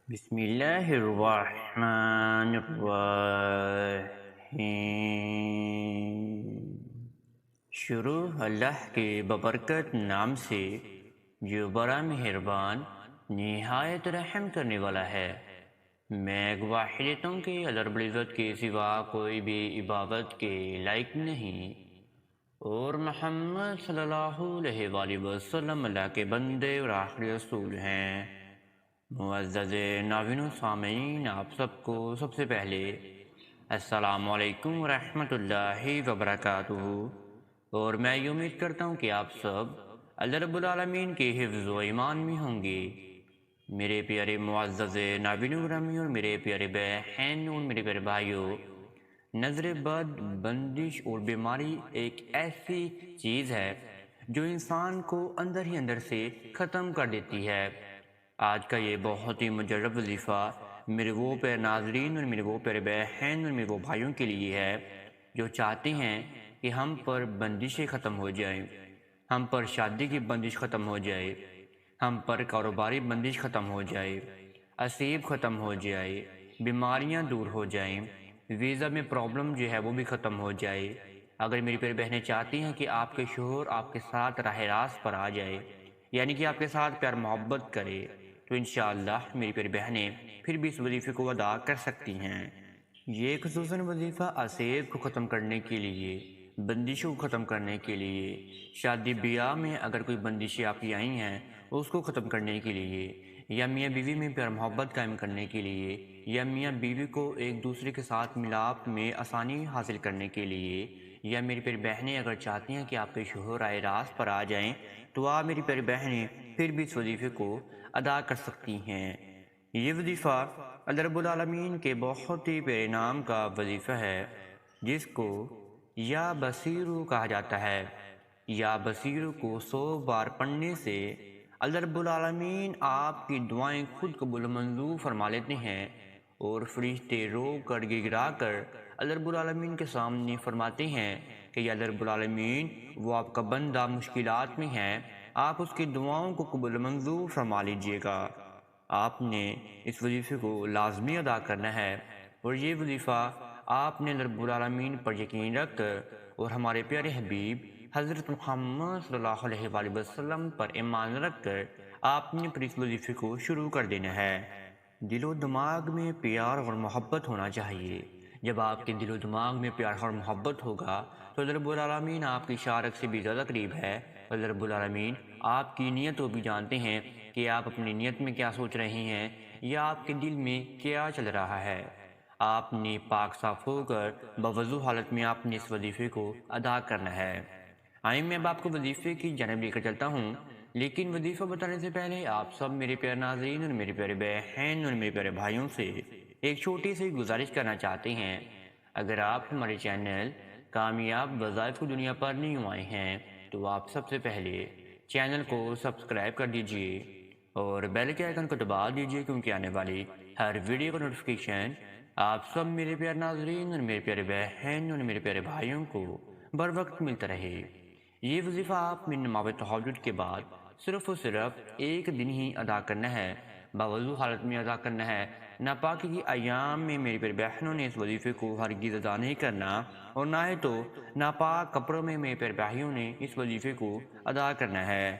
بسم اللہ الرحمن الرحیم۔ شروع اللہ کے ببرکت نام سے جو بڑا مہربان نہایت رحم کرنے والا ہے۔ میں گواہی دیتا ہوں کہ اللہ رب العزت کے سوا کوئی بھی عبادت کے لائق نہیں، اور محمد صلی اللہ علیہ وآلہ وسلم اللہ کے بندے اور آخری رسول ہیں۔ معزز ناظرین و سامعین، آپ سب کو سب سے پہلے السلام علیکم ورحمۃ اللہ وبرکاتہ، اور میں یہ امید کرتا ہوں کہ آپ سب اللہ رب العالمین کے حفظ و ایمان میں ہوں گے۔ میرے پیارے معزز ناظرین گرامی اور میرے پیارے بہن اور میرے پیارے بھائیوں، نظر بد، بندش اور بیماری ایک ایسی چیز ہے جو انسان کو اندر ہی اندر سے ختم کر دیتی ہے۔ آج کا یہ بہت ہی مجرب وظیفہ میرے وہ پیارے ناظرین اور میرے وہ پیارے بہن اور میرے وہ بھائیوں کے لیے ہے جو چاہتے ہیں کہ ہم پر بندشیں ختم ہو جائیں، ہم پر شادی کی بندش ختم ہو جائے، ہم پر کاروباری بندش ختم ہو جائے، اسیب ختم ہو جائے، بیماریاں دور ہو جائیں، ویزا میں پرابلم جو ہے وہ بھی ختم ہو جائے۔ اگر میری پیاری بہنیں چاہتی ہیں کہ آپ کے شوہر آپ کے ساتھ راہ راست پر آ جائے، یعنی کہ آپ کے ساتھ پیار محبت کرے، تو انشاءاللہ میری پیاری بہنیں پھر بھی اس وظیفے کو ادا کر سکتی ہیں۔ یہ خصوصاً وظیفہ اسیب کو ختم کرنے کے لیے، بندشوں کو ختم کرنے کے لیے، شادی بیاہ میں اگر کوئی بندشیں آپ کی آئی ہیں اس کو ختم کرنے کے لیے، یا میاں بیوی میں پیار محبت قائم کرنے کے لیے، یا میاں بیوی کو ایک دوسرے کے ساتھ ملاپ میں آسانی حاصل کرنے کے لیے، یا میری پیاری بہنیں اگر چاہتی ہیں کہ آپ کے شوہر رائے راست پر آ جائیں، تو آپ میری پیاری بہنیں پھر بھی اس وظیفے کو ادا کر سکتی ہیں۔ یہ وظیفہ اللہ رب العالمین کے بہت ہی پیارے نام کا وظیفہ ہے، جس کو یا بصیرو کہا جاتا ہے۔ یا بصیرو کو 100 بار پڑھنے سے اللہ رب العالمین آپ کی دعائیں خود قبول و منظور فرما لیتے ہیں، اور فرشتے رو کر گڑگڑا کر اللہ رب العالمین کے سامنے فرماتے ہیں کہ یا اللہ رب العالمین، وہ آپ کا بندہ مشکلات میں ہے، آپ اس کی دعاؤں کو قبول و منظور فرما لیجئے گا۔ آپ نے اس وظیفے کو لازمی ادا کرنا ہے، اور یہ وظیفہ آپ نے رب العالمین پر یقین رکھ کر اور ہمارے پیارے حبیب حضرت محمد صلی اللہ علیہ وآلہ وسلم پر ایمان رکھ کر آپ نے پھر اس وظیفے کو شروع کر دینا ہے۔ دل و دماغ میں پیار اور محبت ہونا چاہیے۔ جب آپ کے دل و دماغ میں پیار اور محبت ہوگا تو اللہ رب العالمین آپ کی شارک سے بھی زیادہ قریب ہے۔ اللہ رب العالمین آپ کی نیت کو بھی جانتے ہیں کہ آپ اپنی نیت میں کیا سوچ رہے ہیں، یا آپ کے دل میں کیا چل رہا ہے۔ آپ نے پاک صاف ہو کر بوضو حالت میں آپ نے اس وظیفے کو ادا کرنا ہے۔ آئیں میں اب آپ کو وظیفے کی جانب لے کر چلتا ہوں، لیکن وظیفہ بتانے سے پہلے آپ سب میرے پیارے ناظرین اور میرے پیارے بہن اور میرے پیارے بھائیوں سے ایک چھوٹی سی گزارش کرنا چاہتے ہیں۔ اگر آپ ہمارے چینل کامیاب وظائف کی دنیا پر نہیں آئے ہیں تو آپ سب سے پہلے چینل کو سبسکرائب کر دیجئے اور بیل کے آئیکن کو دبا دیجئے، کیونکہ آنے والی ہر ویڈیو کا نوٹیفیکیشن آپ سب میرے پیارے ناظرین اور میرے پیارے بہن اور میرے پیارے بھائیوں کو بر وقت ملتا رہے۔ یہ وظیفہ آپ نے نماز تہجد کے بعد صرف اور صرف ایک دن ہی ادا کرنا ہے، باوضو حالت میں ادا کرنا ہے۔ ناپاکی کی ایام میں میری پیاری بہنوں نے اس وظیفے کو ہرگز ادا نہیں کرنا، اور نہ ہی تو ناپاک کپڑوں میں میرے پیارے بھائیوں نے اس وظیفے کو ادا کرنا ہے۔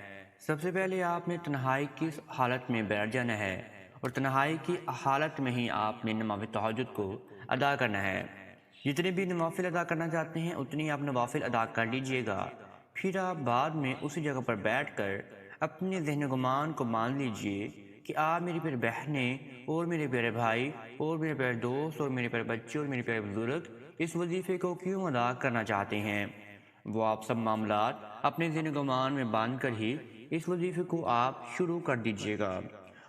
سب سے پہلے آپ نے تنہائی کی حالت میں بیٹھ جانا ہے، اور تنہائی کی حالت میں ہی آپ نے نماز تہجد کو ادا کرنا ہے۔ جتنے بھی نوافل ادا کرنا چاہتے ہیں اتنی آپ نوافل ادا کر لیجئے گا۔ پھر آپ بعد میں اسی جگہ پر بیٹھ کر اپنے ذہن گمان کو مان لیجئے کہ آپ میری پیارے بہنیں اور میرے پیارے بھائی اور میرے پیارے دوست اور میرے پیارے بچے اور میرے پیارے بزرگ اس وظیفے کو کیوں ادا کرنا چاہتے ہیں۔ وہ آپ سب معاملات اپنے ذہن گمان میں باندھ کر ہی اس وظیفے کو آپ شروع کر دیجئے گا۔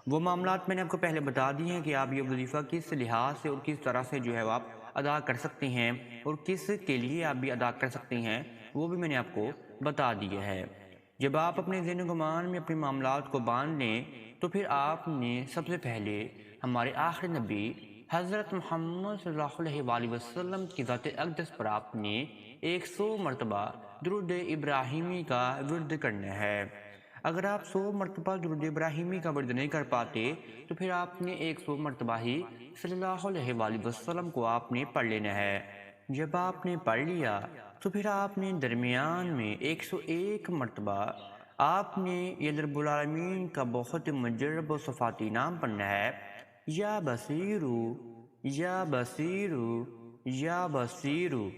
وہ معاملات میں نے آپ کو پہلے بتا دی ہیں کہ آپ یہ وظیفہ کس لحاظ سے اور کس طرح سے جو ہے وہ آپ ادا کر سکتے ہیں، اور کس کے لیے آپ بھی ادا کر سکتے ہیں، وہ بھی میں نے آپ کو بتا دیا ہے۔ جب آپ اپنے ذہن گمان میں اپنے معاملات کو باندھ لیں تو پھر آپ نے سب سے پہلے ہمارے آخری نبی حضرت محمد صلی اللہ علیہ وآلہ وسلم کی ذات اقدس پر آپ نے 100 مرتبہ درود ابراہیمی کا ورد کرنا ہے۔ اگر آپ 100 مرتبہ درود ابراہیمی کا ورد نہیں کر پاتے تو پھر آپ نے 100 مرتبہ ہی صلی اللہ علیہ وآلہ وسلم کو آپ نے پڑھ لینا ہے۔ جب آپ نے پڑھ لیا تو پھر آپ نے درمیان میں 101 مرتبہ آپ نے یہ رب العالمین کا بہت مجرب و صفاتی نام پڑھنا ہے، یا بصیرو یا بصیرو یا بصیرو۔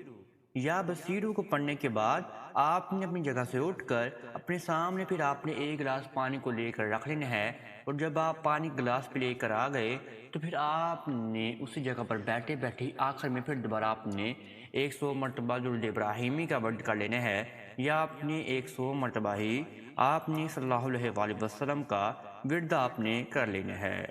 یا بصیرو کو پڑھنے کے بعد آپ نے اپنی جگہ سے اٹھ کر اپنے سامنے پھر آپ نے ایک گلاس پانی کو لے کر رکھ لینا ہے، اور جب آپ پانی گلاس پہ لے کر آ گئے تو پھر آپ نے اسی جگہ پر بیٹھے بیٹھے آخر میں پھر دوبارہ آپ نے 100 مرتبہ درود ابراہیمی کا ورد کر لینا ہے، یا آپ نے 100 مرتبہ ہی آپ نے صلی اللہ علیہ وآلہ وسلم کا ورد آپ نے کر لینا ہے۔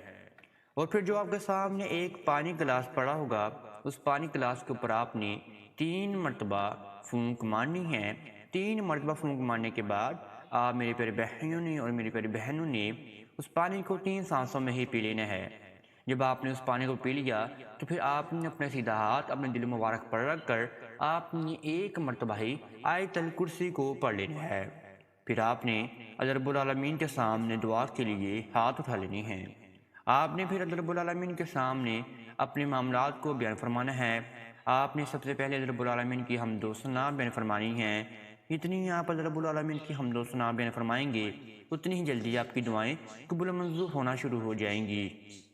اور پھر جو آپ کے سامنے ایک پانی گلاس پڑا ہوگا، اس پانی گلاس کے اوپر آپ نے 3 مرتبہ پھونک مارنی ہے۔ 3 مرتبہ پھونک مارنے کے بعد آپ میرے پیارے بھائیوں نے اور میری پیاری بہنوں نے اس پانی کو 3 سانسوں میں ہی پی لینا ہے۔ جب آپ نے اس پانی کو پی لیا تو پھر آپ نے اپنا سیدھا ہاتھ اپنے دل مبارک پر رکھ کر آپ نے 1 مرتبہ ہی آیت الکرسی کو پڑھ لینا ہے۔ پھر آپ نے اللہ رب العالمین کے سامنے دعا کے لیے ہاتھ اٹھا لینے ہیں۔ آپ نے پھر اللہ رب العالمین کے سامنے اپنے معاملات کو بیان فرمانا ہے۔ آپ نے سب سے پہلے اللہ رب العالمین کی حمد و ثنا بیان فرمانی ہے۔ اتنی آپ اللہ رب العالمین کی حمد و ثنا بیان فرمائیں گے اتنی ہی جلدی آپ کی دعائیں قبول و منظور ہونا شروع ہو جائیں گی۔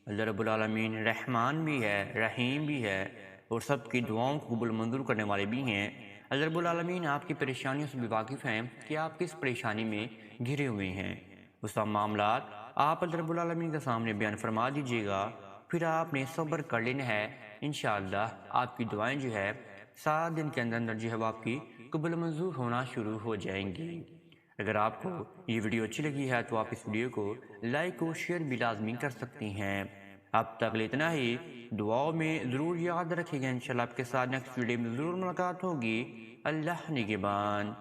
اللہ رب العالمین رحمان بھی ہے، رحیم بھی ہے، اور سب کی دعاؤں کو قبول و منظور کرنے والے بھی ہیں۔ اللہ رب العالمین آپ کی پریشانیوں سے بھی واقف ہیں کہ آپ کس پریشانی میں گھرے ہوئے ہیں۔ وہ سب معاملات آپ اللہ رب العالمین کے سامنے بیان فرما دیجیے گا، پھر آپ نے صبر کر لینا ہے۔ انشاءاللہ آپ کی دعائیں جو ہے 7 دن کے اندر جو ہے وہ آپ کی قبول و منظور ہونا شروع ہو جائیں گی۔ اگر آپ کو یہ ویڈیو اچھی لگی ہے تو آپ اس ویڈیو کو لائک و شیئر بھی لازمی کر سکتی ہیں۔ اب تک اتنا ہی، دعاؤں میں ضرور یاد رکھیں گے۔ انشاءاللہ آپ کے ساتھ نیکسٹ ویڈیو میں ضرور ملاقات ہوگی۔ اللہ نگہبان۔